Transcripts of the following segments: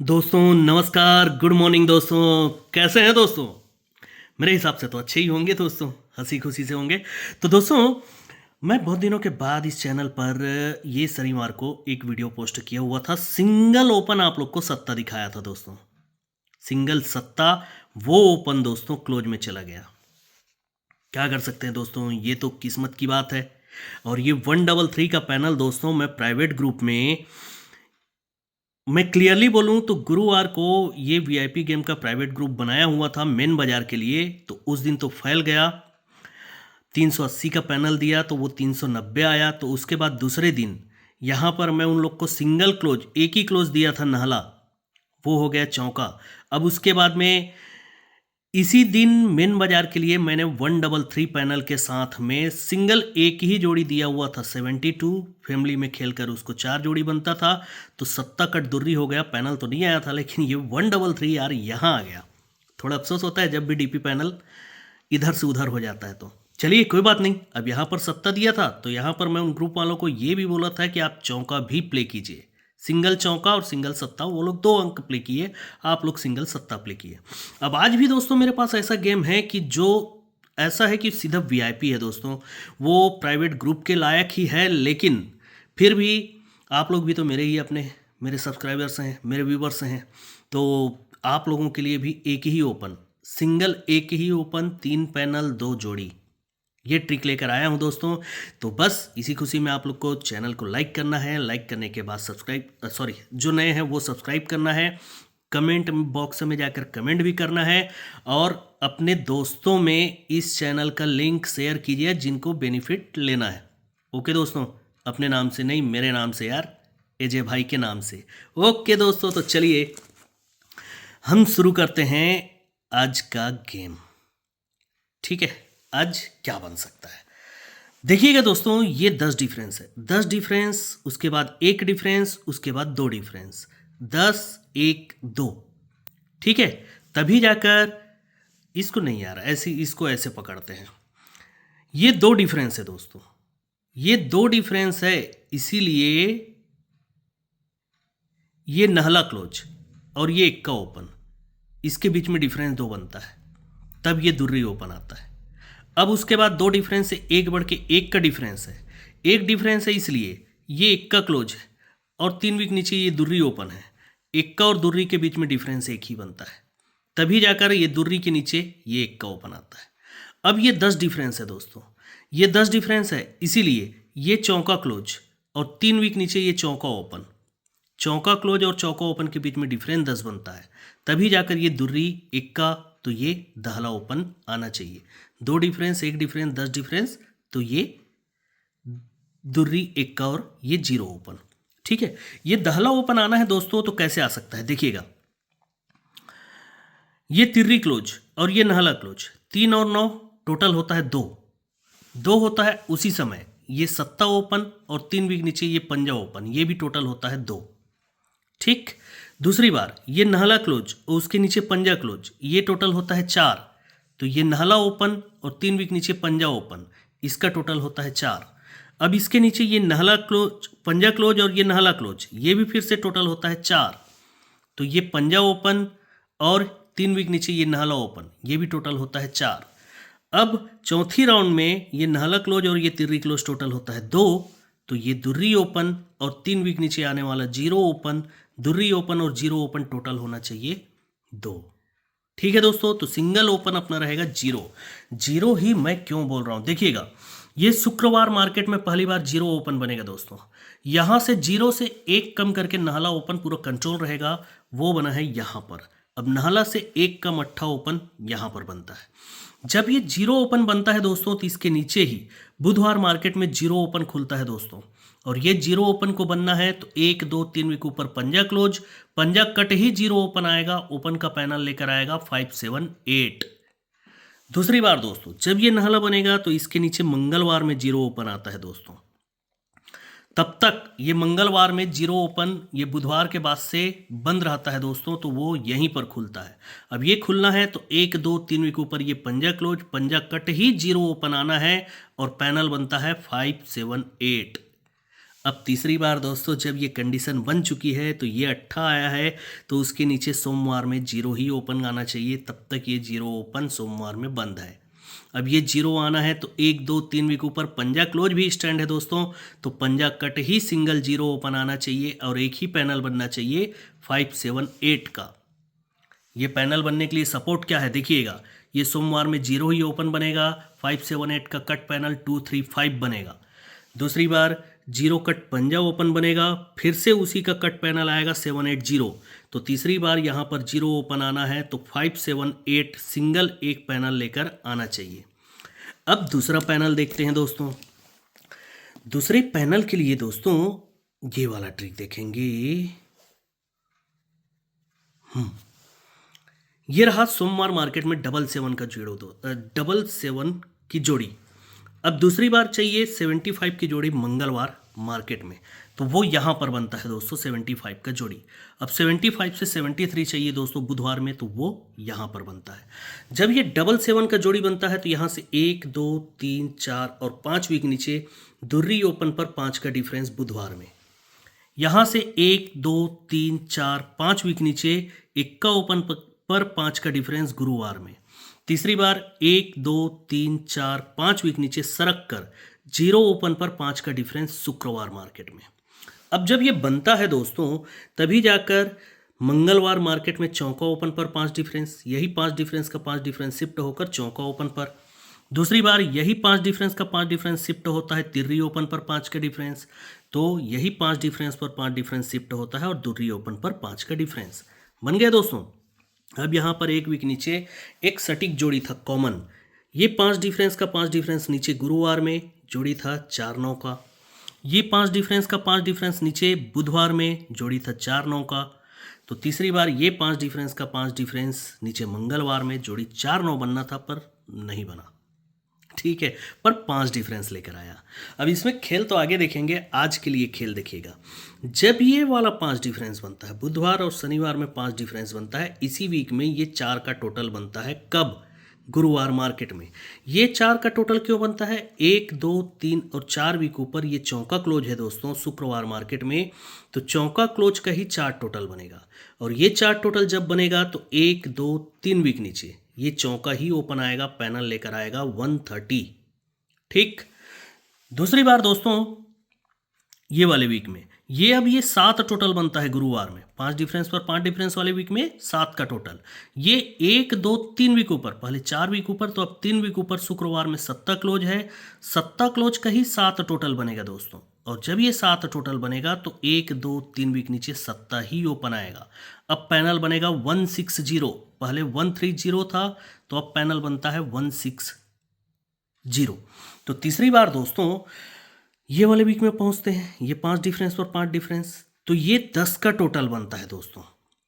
दोस्तों नमस्कार, good morning दोस्तों। कैसे हैं दोस्तों? मेरे हिसाब से तो अच्छे ही होंगे दोस्तों, हंसी खुशी से होंगे। तो दोस्तों, मैं बहुत दिनों के बाद इस चैनल पर ये शनिवार को एक वीडियो पोस्ट किया हुआ था। सिंगल ओपन आप लोग को सट्टा दिखाया था दोस्तों। सिंगल सट्टा, वो ओपन दोस्तों क्लोज में चला गया। क्या कर सकते हैं दोस्तों, ये तो किस्मत की बात है। और ये 133 का पैनल दोस्तों, मैं प्राइवेट ग्रुप में, मैं क्लियरली बोलूं तो गुरुवार को ये वीआईपी गेम का प्राइवेट ग्रुप बनाया हुआ था मेन बाजार के लिए। तो उस दिन तो फैल गया, 380 का पैनल दिया तो वो 390 आया। तो उसके बाद दूसरे दिन यहाँ पर मैं उन लोग को सिंगल क्लोज, एक ही क्लोज दिया था नहला, वो हो गया चौका। अब उसके बाद में इसी दिन मेन बाजार के लिए मैंने 133 पैनल के साथ में सिंगल एक ही जोड़ी दिया हुआ था 72। फैमिली में खेलकर उसको 4 जोड़ी बनता था। तो सत्ता कट दुर्री हो गया, पैनल तो नहीं आया था, लेकिन ये 133 यार यहाँ आ गया। थोड़ा अफसोस होता है जब भी डीपी पैनल इधर से उधर हो जाता है। तो चलिए कोई बात नहीं, अब यहाँ पर सत्ता दिया था तो यहाँ पर मैं उन ग्रुप वालों को ये भी बोला था कि आप चौका भी प्ले कीजिए। सिंगल चौका और सिंगल सत्ता, वो लोग 2 अंक प्ले किए, आप लोग सिंगल सत्ता प्ले किए। अब आज भी दोस्तों मेरे पास ऐसा गेम है कि जो ऐसा है कि सीधा वीआईपी है दोस्तों, वो प्राइवेट ग्रुप के लायक ही है। लेकिन फिर भी आप लोग भी तो मेरे ही अपने, मेरे सब्सक्राइबर्स हैं, मेरे व्यूवर्स हैं। तो आप लोगों के लिए भी एक ही ओपन, सिंगल एक ही ओपन, 3 पैनल 2 जोड़ी, ये ट्रिक लेकर आया हूं दोस्तों। तो बस इसी खुशी में आप लोग को चैनल को लाइक करना है, लाइक करने के बाद सब्सक्राइब, सॉरी जो नए हैं वो सब्सक्राइब करना है, कमेंट बॉक्स में जाकर कमेंट भी करना है, और अपने दोस्तों में इस चैनल का लिंक शेयर कीजिए जिनको बेनिफिट लेना है। ओके दोस्तों, अपने नाम से नहीं, मेरे नाम से यार, अजय भाई के नाम से। ओके दोस्तों, तो चलिए हम शुरू करते हैं आज का गेम। ठीक है, आज क्या बन सकता है देखिएगा दोस्तों। ये 10 डिफरेंस है, 10 डिफरेंस, उसके बाद 1 डिफरेंस, उसके बाद 2 डिफरेंस, 10 1 2। ठीक है, तभी जाकर इसको नहीं आ रहा ऐसे, इसको ऐसे पकड़ते हैं। ये 2 डिफरेंस है दोस्तों, ये 2 डिफरेंस है, इसीलिए ये नहला क्लोज और ये 1 का ओपन, इसके बीच में डिफरेंस 2 बनता है, तब ये दुर्री ओपन आता है। अब उसके बाद 2 डिफरेंस से 1 बढ़ के 1 का डिफरेंस है। 1 डिफरेंस है इसलिए ये 1 का क्लोज है, और 3 वीक नीचे ये दुर्री ओपन है। 1 का और दुर्री के बीच में डिफरेंस 1 ही बनता है, तभी जाकर ये दुर्री के नीचे ये 1 का ओपन आता है। अब ये 10 डिफरेंस है दोस्तों, ये 10 डिफरेंस है, इसीलिए ये चौका क्लोज और 3 वीक नीचे ये चौका ओपन। चौका क्लोज और चौका ओपन के बीच में डिफरेंस 10 बनता है, तभी जाकर ये दुर्री 1 का, तो ये दहला ओपन आना चाहिए। 2 डिफरेंस, 1 डिफरेंस, 10 डिफरेंस, तो ये दुर्री 1 का और ये 0 ओपन। ठीक है, ये दहला ओपन आना है दोस्तों, तो कैसे आ सकता है देखिएगा। ये तिर्री क्लोज और ये नहला क्लोज, 3 और 9 टोटल होता है 2, 2 होता है उसी समय ये सत्ता ओपन, और 3 वीक नीचे ये पंजा ओपन, ये भी टोटल होता है 2। ठीक, दूसरी बार ये नहला क्लोज और उसके नीचे पंजा क्लोज, ये टोटल होता है 4। तो ये नहला ओपन और 3 वीक नीचे पंजा ओपन, इसका टोटल होता है 4। अब इसके नीचे ये नहला क्लोज, पंजा क्लोज और ये नहला क्लोज, ये भी फिर से टोटल होता है 4। तो ये पंजा ओपन और 3 वीक नीचे ये नहला ओपन, ये भी टोटल होता है 4। अब चौथी राउंड में ये नहला क्लोज और ये तिर्री क्लोज टोटल होता है 2। तो ये दुर्री ओपन और 3 वीक नीचे आने वाला 0 ओपन, दुर्री ओपन और 0 ओपन टोटल होना चाहिए 2। ठीक है दोस्तों, तो सिंगल ओपन अपना रहेगा 0। 0 ही मैं क्यों बोल रहा हूं देखिएगा, ये शुक्रवार मार्केट में पहली बार 0 ओपन बनेगा दोस्तों। यहां से 0 से 1 कम करके नहला ओपन पूरा कंट्रोल रहेगा, वो बना है यहां पर। अब नहला से 1 का मट्ठा ओपन यहां पर बनता है। जब ये 0 ओपन बनता है दोस्तों, तो इसके नीचे ही बुधवार मार्केट में 0 ओपन खुलता है दोस्तों। और ये 0 ओपन को बनना है तो 1 2 3 वीक ऊपर पंजा क्लोज, पंजा कट ही 0 ओपन आएगा, ओपन का पैनल लेकर आएगा 5 7 8। दूसरी बार दोस्तों, जब ये नहला बनेगा तो इसके नीचे मंगलवार में 0 ओपन आता है दोस्तों। तब तक ये मंगलवार में 0 ओपन ये बुधवार के बाद से बंद रहता है दोस्तों, तो वो यहीं पर खुलता है। अब ये खुलना है तो 1 2 3 वीक ऊपर ये पंजा क्लोज, पंजा कट ही 0 ओपन आना है, और पैनल बनता है 5 7 8। अब तीसरी बार दोस्तों जब ये कंडीशन बन चुकी है तो ये 8 आया है, तो उसके नीचे सोमवार में 0 ही ओपन आना चाहिए, तब तक ये 0 ओपन सोमवार में बंद है। अब ये 0 आना है तो 1 2 3 वीक ऊपर पंजा क्लोज भी स्टैंड है दोस्तों, तो पंजा कट ही सिंगल 0 ओपन आना चाहिए और एक ही पैनल बनना चाहिए 5 7 8 का। ये पैनल बनने के लिए सपोर्ट क्या है देखिएगा, ये सोमवार में 0 ही ओपन बनेगा, 5 7 8 का कट पैनल 2 3 5 बनेगा। दूसरी बार 0 कट पंजा ओपन बनेगा, फिर से उसी का कट पैनल आएगा 7 8 0। तो तीसरी बार यहाँ पर 0 ओपन आना है तो 5 7 8 सिंगल एक पैनल लेकर आना चाहिए। अब दूसरा पैनल देखते हैं दोस्तों। दूसरे पैनल के लिए दोस्तों ये वाला ट्रिक देखेंगे। ये रहा सोमवार मार्केट में 7 का जोड़ो, 7 की जोड़ी। अब दूसरी बार चाहिए 75 की जोड़ी मंगलवार मार्केट में, तो वो यहाँ पर बनता है दोस्तों 75 का जोड़ी। अब 75 से 73 चाहिए दोस्तों बुधवार में, तो वो यहाँ पर बनता है। जब ये 7 का जोड़ी बनता है तो यहाँ से 1 2 3 4 और 5 वीक नीचे दुर्री ओपन पर 5 का डिफरेंस बुधवार में। यहाँ से 1 2 3 4 5 वीक नीचे इक्का ओपन पर 5 का डिफरेंस गुरुवार में। तीसरी बार 1 2 3 4 5 वीक नीचे सरक कर 0 ओपन पर 5 का डिफरेंस शुक्रवार मार्केट में। अब जब ये बनता है दोस्तों तभी जाकर मंगलवार मार्केट में चौका ओपन पर 5 डिफरेंस, यही 5 डिफरेंस का 5 डिफरेंस शिफ्ट होकर चौका ओपन पर। दूसरी बार यही 5 डिफरेंस का 5 डिफरेंस शिफ्ट होता है तिर्री ओपन पर 5 का डिफरेंस, तो यही 5 डिफरेंस पर 5 डिफरेंस शिफ्ट होता है और दुर्री ओपन पर 5 का डिफरेंस बन गया दोस्तों। अब यहाँ पर एक वीक नीचे एक सटीक जोड़ी था कॉमन, ये 5 डिफरेंस का 5 डिफरेंस नीचे गुरुवार में जोड़ी था 4 9 का, ये 5 डिफरेंस का 5 डिफरेंस नीचे बुधवार में जोड़ी था 4 9 का। तो तीसरी बार ये 5 डिफरेंस का 5 डिफरेंस नीचे मंगलवार में जोड़ी 4 9 बनना था पर नहीं बना, ठीक है, पर 5 डिफरेंस लेकर आया। अब इसमें खेल तो आगे देखेंगे, आज के लिए खेल देखिएगा। जब ये वाला 5 डिफरेंस बनता है बुधवार और शनिवार में 5 डिफरेंस बनता है, इसी वीक में ये 4 का टोटल बनता है कब, गुरुवार मार्केट में। ये 4 का टोटल क्यों बनता है, 1 2 3 और 4 वीक ऊपर ये चौका क्लोज है दोस्तों शुक्रवार मार्केट में, तो चौका क्लोज का ही 4 टोटल बनेगा। और ये 4 टोटल जब बनेगा तो 1 2 3 वीक नीचे ये चौका ही ओपन आएगा, पैनल लेकर आएगा 130, ठीक। दूसरी बार दोस्तों ये वाले वीक में ये अब ये 7 टोटल बनता है गुरुवार में, 5 डिफरेंस पर 5 डिफरेंस वाले वीक में 7 का टोटल। ये 1 2 3 वीक ऊपर, पहले 4 वीक ऊपर तो अब 3 वीक ऊपर शुक्रवार में 7 क्लोज है, 7 क्लोज का ही 7 टोटल बनेगा दोस्तों। और जब ये 7 टोटल बनेगा तो 1 2 3 वीक नीचे 7 ही ओपन आएगा। अब पैनल बनेगा 160, पहले 130 था तो अब पैनल बनता है 160। तो तीसरी बार दोस्तों ये वाले वीक में पहुंचते हैं, ये 5 डिफरेंस पर 5 डिफरेंस, तो ये 10 का टोटल बनता है दोस्तों।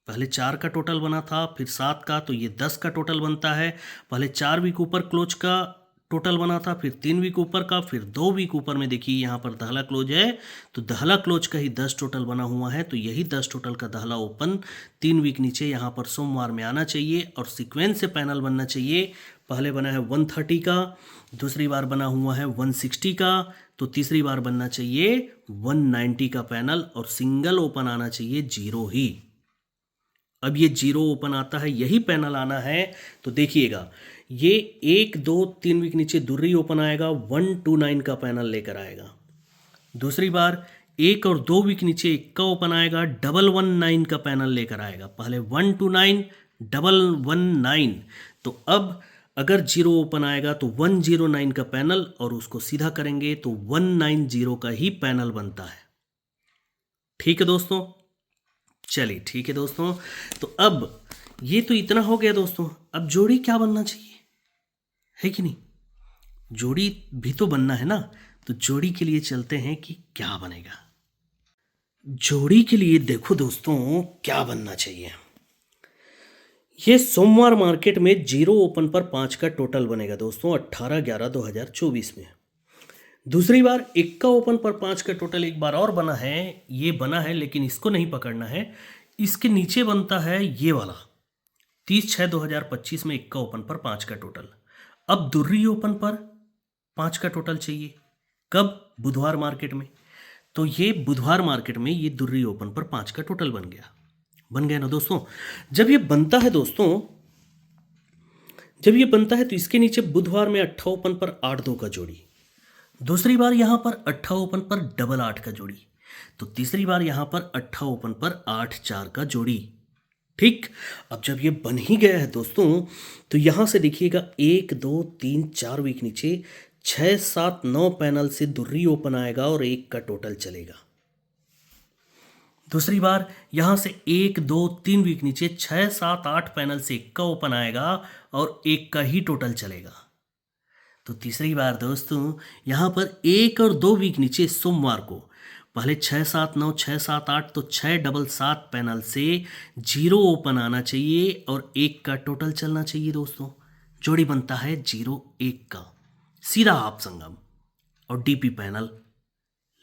पहले 4 का टोटल बना था फिर 7 का, तो ये 10 का टोटल बनता है। पहले 4 वीक ऊपर क्लोज का टोटल बना था, फिर 3 वीक ऊपर का, फिर 2 वीक ऊपर में देखिए यहाँ पर दहला क्लोज है, तो दहला क्लोज का ही 10 टोटल बना हुआ है, तो यही 10 टोटल का दहला ओपन 3 वीक नीचे यहाँ पर सोमवार में आना चाहिए और सीक्वेंस से पैनल बनना चाहिए। पहले बना है 130 का, दूसरी बार बना हुआ है 160 का, तो तीसरी बार बनना चाहिए 190 का पैनल और सिंगल ओपन आना चाहिए 0 ही। अब ये 0 ओपन आता है, यही पैनल आना है, तो देखिएगा ये 1 2 3 वीक नीचे दुर्री ओपन आएगा 129 का पैनल लेकर आएगा। दूसरी बार 1 और 2 वीक नीचे इक्का ओपन आएगा 119 का पैनल लेकर आएगा, पहले 129 119, तो अब अगर 0 ओपन आएगा तो 109 का पैनल और उसको सीधा करेंगे तो 190 का ही पैनल बनता है, ठीक है दोस्तों। चलिए ठीक है दोस्तों, तो अब ये तो इतना हो गया दोस्तों। अब जोड़ी क्या बनना चाहिए, है कि नहीं, जोड़ी भी तो बनना है ना, तो जोड़ी के लिए चलते हैं कि क्या बनेगा। जोड़ी के लिए देखो दोस्तों क्या बनना चाहिए। ये सोमवार मार्केट में 0 ओपन पर 5 का टोटल बनेगा दोस्तों 18/11/2024 में। दूसरी बार इक्का ओपन पर 5 का टोटल एक बार और बना है, ये बना है लेकिन इसको नहीं पकड़ना है, इसके नीचे बनता है ये वाला 30/6/2025 में इक्का ओपन पर 5 का टोटल। अब दुर्री ओपन पर 5 का टोटल चाहिए, कब, बुधवार मार्केट में, तो ये बुधवार मार्केट में ये दुर्री ओपन पर 5 का टोटल बन गया ना दोस्तों। जब ये बनता है दोस्तों, जब ये बनता है तो इसके नीचे बुधवार में 8 ओपन पर 8-2 का जोड़ी, दूसरी बार यहां पर 8 ओपन पर डबल 8 का जोड़ी, तो तीसरी बार यहां पर 8 ओपन पर 8-4 का जोड़ी। ठीक, अब जब ये बन ही गया है दोस्तों, तो यहां से देखिएगा 1 2 3 4 वीक नीचे 6 7 9 पैनल से दुर्री ओपन आएगा और 1 का टोटल चलेगा। दूसरी बार यहां से 1 2 3 वीक नीचे 6 7 8 पैनल से 1 का ओपन आएगा और 1 का ही टोटल चलेगा। तो तीसरी बार दोस्तों यहां पर 1 और 2 वीक नीचे सोमवार को पहले 6 7 9 6 7 8 तो 6 डबल 7 पैनल से 0 ओपन आना चाहिए और 1 का टोटल चलना चाहिए दोस्तों। जोड़ी बनता है 0 1 का, सीधा हाफ संगम और डीपी पैनल।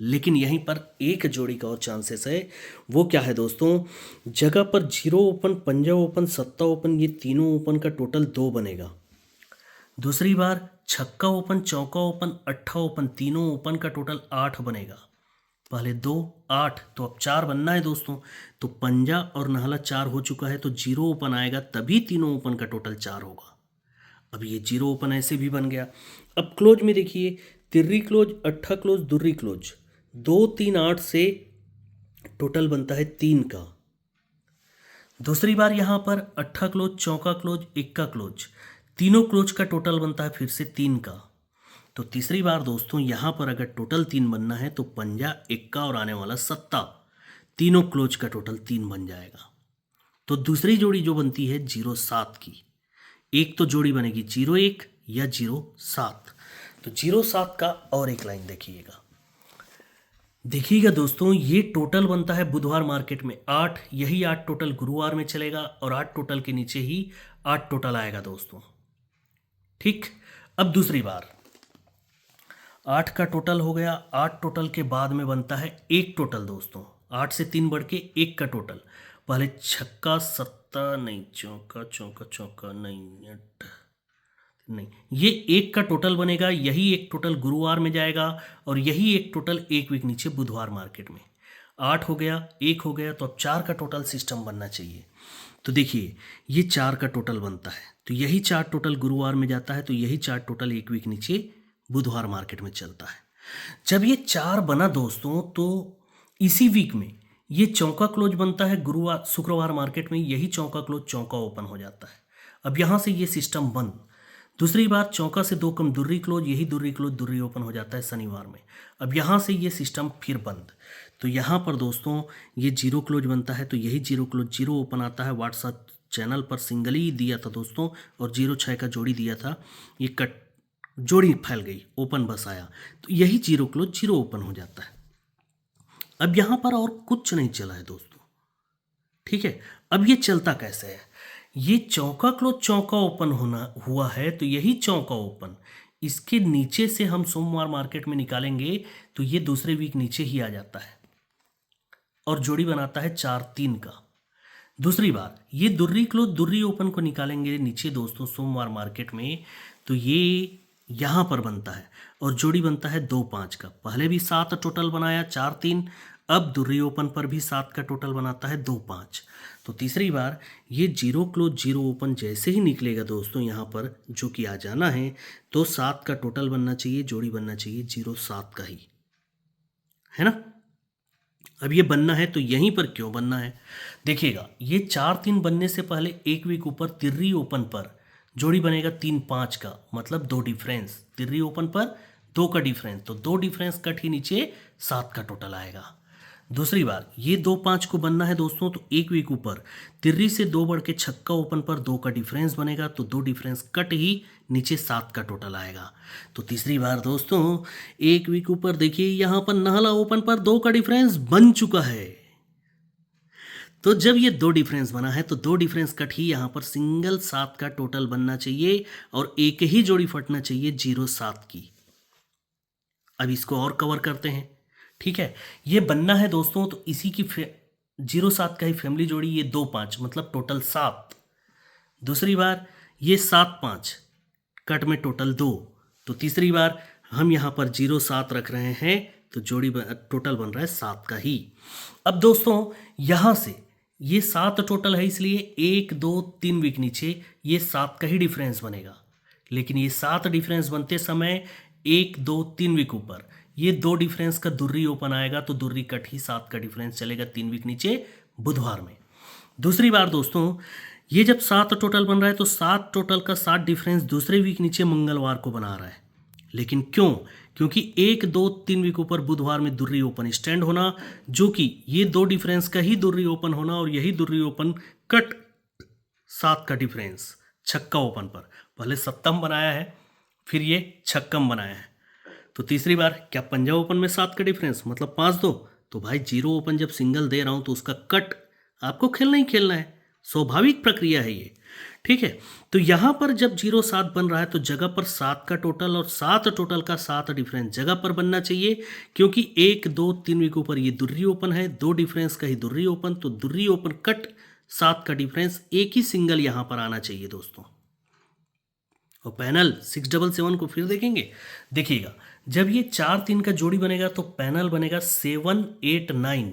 लेकिन यहीं पर एक जोड़ी का और चांसेस है, वो क्या है दोस्तों, जगह पर 0 ओपन, पंजा ओपन, सत्ता ओपन, ये तीनों ओपन का टोटल 2 बनेगा। दूसरी बार छक्का ओपन, चौका ओपन, अट्ठा ओपन, तीनों ओपन का टोटल 8 बनेगा। पहले 2 8, तो अब 4 बनना है दोस्तों। तो पंजा और नाहला 4 हो चुका है, तो 0 ओपन आएगा, तभी तीनों ओपन का टोटल 4 होगा। अब ये 0 ओपन ऐसे भी बन गया। अब क्लोज में देखिए, तिर्री क्लोज, अट्ठा क्लोज, दुर्री क्लोज, 2 3 8 से टोटल बनता है 3 का। दूसरी बार यहां पर अट्ठा क्लोज, चौका क्लोज, इक्का क्लोज, तीनों क्लोज का टोटल बनता है फिर से 3 का। तो तीसरी बार दोस्तों यहां पर अगर टोटल 3 बनना है तो पंजा, इक्का और आने वाला सत्ता, तीनों क्लोज का टोटल 3 बन जाएगा। तो दूसरी जोड़ी जो बनती है 0 7 की, एक तो जोड़ी बनेगी 0 1 या 0 7। तो 0 7 का और एक लाइन देखिएगा दोस्तों, ये टोटल बनता है बुधवार मार्केट में 8, यही 8 टोटल गुरुवार में चलेगा और 8 टोटल के नीचे ही 8 टोटल आएगा दोस्तों। ठीक, अब दूसरी बार 8 का टोटल हो गया, 8 टोटल के बाद में बनता है एक टोटल दोस्तों, 8 से 3 बढ़ के 1 का टोटल। पहले छक्का, सत्ता नहीं, चौका चौका चौका नहीं, नहीं, ये 1 का टोटल बनेगा, यही एक टोटल गुरुवार में जाएगा और यही एक टोटल 1 वीक नीचे बुधवार मार्केट में। 8 हो गया, 1 हो गया, तो अब 4 का टोटल सिस्टम बनना चाहिए। तो देखिए ये 4 का टोटल बनता है, तो यही 4 टोटल गुरुवार में जाता है, तो यही 4 टोटल 1 वीक नीचे बुधवार मार्केट में चलता है। जब ये 4 बना दोस्तों, तो इसी वीक में ये चौका क्लोज बनता है गुरुवार शुक्रवार मार्केट में, यही चौका क्लोज चौका ओपन हो जाता है। अब यहां से ये सिस्टम बंद। दूसरी बार चौका से 2 कम दुर्री क्लोज, यही दुर्री क्लोज दुर्री ओपन हो जाता है शनिवार में। अब यहाँ से ये सिस्टम फिर बंद। तो यहाँ पर दोस्तों ये 0 क्लोज बनता है, तो यही 0 क्लोज 0 ओपन आता है। व्हाट्सएप चैनल पर सिंगल ही दिया था दोस्तों और 0 6 का जोड़ी दिया था, ये कट जोड़ी फैल गई, ओपन बस आया, तो यही 0 क्लोज 0 ओपन हो जाता है। अब यहाँ पर और कुछ नहीं चला है दोस्तों। ठीक है, अब ये चलता कैसे है, ये चौका क्लोज चौका ओपन होना हुआ है, तो यही चौका ओपन इसके नीचे से हम सोमवार मार्केट में निकालेंगे, तो ये दूसरे वीक नीचे ही आ जाता है और जोड़ी बनाता है 4 3 का। दूसरी बार ये दुर्री क्लोज दुर्री ओपन को निकालेंगे नीचे दोस्तों सोमवार मार्केट में, तो ये यहाँ पर बनता है और जोड़ी बनता है 2 5 का। पहले भी 7 टोटल बनाया 4 3, अब दुर्री ओपन पर भी 7 का टोटल बनाता है 2 5। तो तीसरी बार ये 0 क्लोज 0 ओपन जैसे ही निकलेगा दोस्तों यहाँ पर जो कि आ जाना है, तो 7 का टोटल बनना चाहिए, जोड़ी बनना चाहिए 0 7 का ही, है ना। अब ये बनना है तो यहीं पर क्यों बनना है, देखिएगा ये 4 3 बनने से पहले 1 वीक ऊपर तिर्री ओपन पर जोड़ी बनेगा 3 5 का, मतलब 2 डिफरेंस, तिर्री ओपन पर 2 का डिफरेंस, तो 2 डिफरेंस कट ही नीचे 7 का टोटल आएगा। दूसरी बार ये 2 5 को बनना है दोस्तों, तो 1 वीक ऊपर तिर्री से 2 बढ़ के छक्का ओपन पर 2 का डिफरेंस बनेगा, तो 2 डिफरेंस कट ही नीचे 7 का टोटल आएगा। तो तीसरी बार दोस्तों 1 वीक ऊपर देखिए यहाँ पर नाहला ओपन पर 2 का डिफरेंस बन चुका है, तो जब ये 2 डिफरेंस बना है तो 2 डिफरेंस कट ही यहाँ पर सिंगल 7 का टोटल बनना चाहिए और एक ही जोड़ी फटना चाहिए 0 7 की। अब इसको और कवर करते हैं। ठीक है, ये बनना है दोस्तों, तो इसी की 0 7 का ही फैमिली जोड़ी, ये 2 5 मतलब टोटल 7। दूसरी बार ये 7 5 कट में टोटल 2, तो तीसरी बार हम यहाँ पर 0 7 रख रहे हैं, तो टोटल बन रहा है 7 का ही। अब दोस्तों यहाँ से ये 7 टोटल है, इसलिए 1 2 3 वीक नीचे ये 7 का ही डिफरेंस बनेगा। लेकिन ये 7 डिफरेंस बनते समय 1 2 3 वीक ऊपर ये 2 डिफरेंस का दुर्री ओपन आएगा, तो दुर्री कट ही 7 का डिफरेंस चलेगा 3 वीक नीचे बुधवार में। दूसरी बार दोस्तों, ये जब 7 टोटल बन रहा है तो 7 टोटल का 7 डिफरेंस दूसरे वीक नीचे मंगलवार को बना रहा है। लेकिन क्यों? क्योंकि 1 2 3 वीक ऊपर बुधवार में दुर्री ओपन स्टैंड होना, जो कि ये 2 डिफरेंस का ही दुर्री ओपन होना, और यही दुर्री ओपन कट 7 का डिफरेंस छक्का ओपन पर पहले सप्तम बनाया है, फिर ये छक्कम बनाया है। तो तीसरी बार क्या पंजा ओपन में 7 का डिफरेंस मतलब 5 2, तो भाई जीरो ओपन जब सिंगल दे रहा हूं तो उसका कट आपको खेलना ही खेलना है, स्वाभाविक प्रक्रिया है ये। ठीक है, तो यहां पर जब 0 7 बन रहा है तो जगह पर 7 का टोटल और 7 टोटल का 7 डिफरेंस जगह पर बनना चाहिए, क्योंकि 1 2 3 वीक ऊपर ये दुर्री ओपन है, 2 डिफरेंस का ही दुर्री ओपन, तो दुर्री ओपन कट 7 का डिफरेंस एक ही सिंगल यहां पर आना चाहिए दोस्तों। और पैनल 677 को फिर देखेंगे, देखिएगा जब ये 4 3 का जोड़ी बनेगा तो पैनल बनेगा 7 8 9।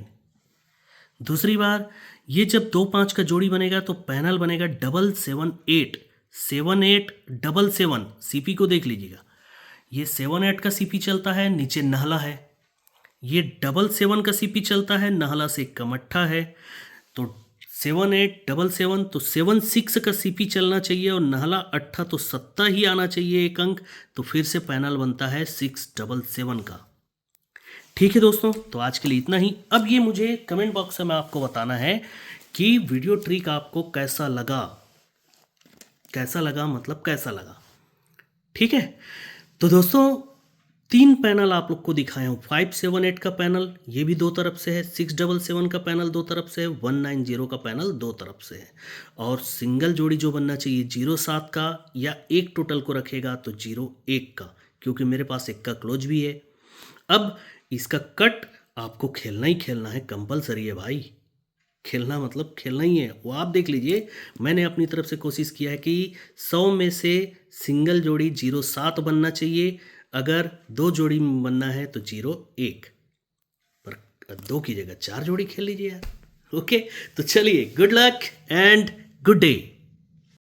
दूसरी बार ये जब 2 5 का जोड़ी बनेगा तो पैनल बनेगा 7 8 7 8 7 7। सीपी को देख लीजिएगा, ये 7 8 का सीपी चलता है, नीचे नहला है। ये 7 7 का सीपी चलता है, नहला से कमट्ठा है, तो 7 8 7 7, तो 7 6 का सीपी चलना चाहिए और नहला अट्ठा, तो 7 ही आना चाहिए एक अंक, तो फिर से पैनल बनता है 6 7 7 का। ठीक है दोस्तों, तो आज के लिए इतना ही। अब ये मुझे कमेंट बॉक्स में आपको बताना है कि वीडियो ट्रिक आपको कैसा लगा, कैसा लगा मतलब कैसा लगा। ठीक है, तो दोस्तों 3 पैनल आप लोग को दिखाया हूँ। 5 7 8 का पैनल ये भी 2 तरफ से है, 6 7 7 का पैनल 2 तरफ से है, 1 9 0 का पैनल 2 तरफ से है, और सिंगल जोड़ी जो बनना चाहिए 0 7 का या एक टोटल को रखेगा तो 0 1 का, क्योंकि मेरे पास एक का क्लोज भी है। अब इसका कट आपको खेलना ही खेलना है, कंपलसरी है भाई, खेलना मतलब खेलना ही है। वो आप देख लीजिए, मैंने अपनी तरफ से कोशिश किया है कि 100 में से सिंगल जोड़ी 0 7 बनना चाहिए, अगर 2 जोड़ी बनना है तो 0 1, पर 2 की जगह 4 जोड़ी खेल लीजिए यार। ओके, तो चलिए, good luck and good day.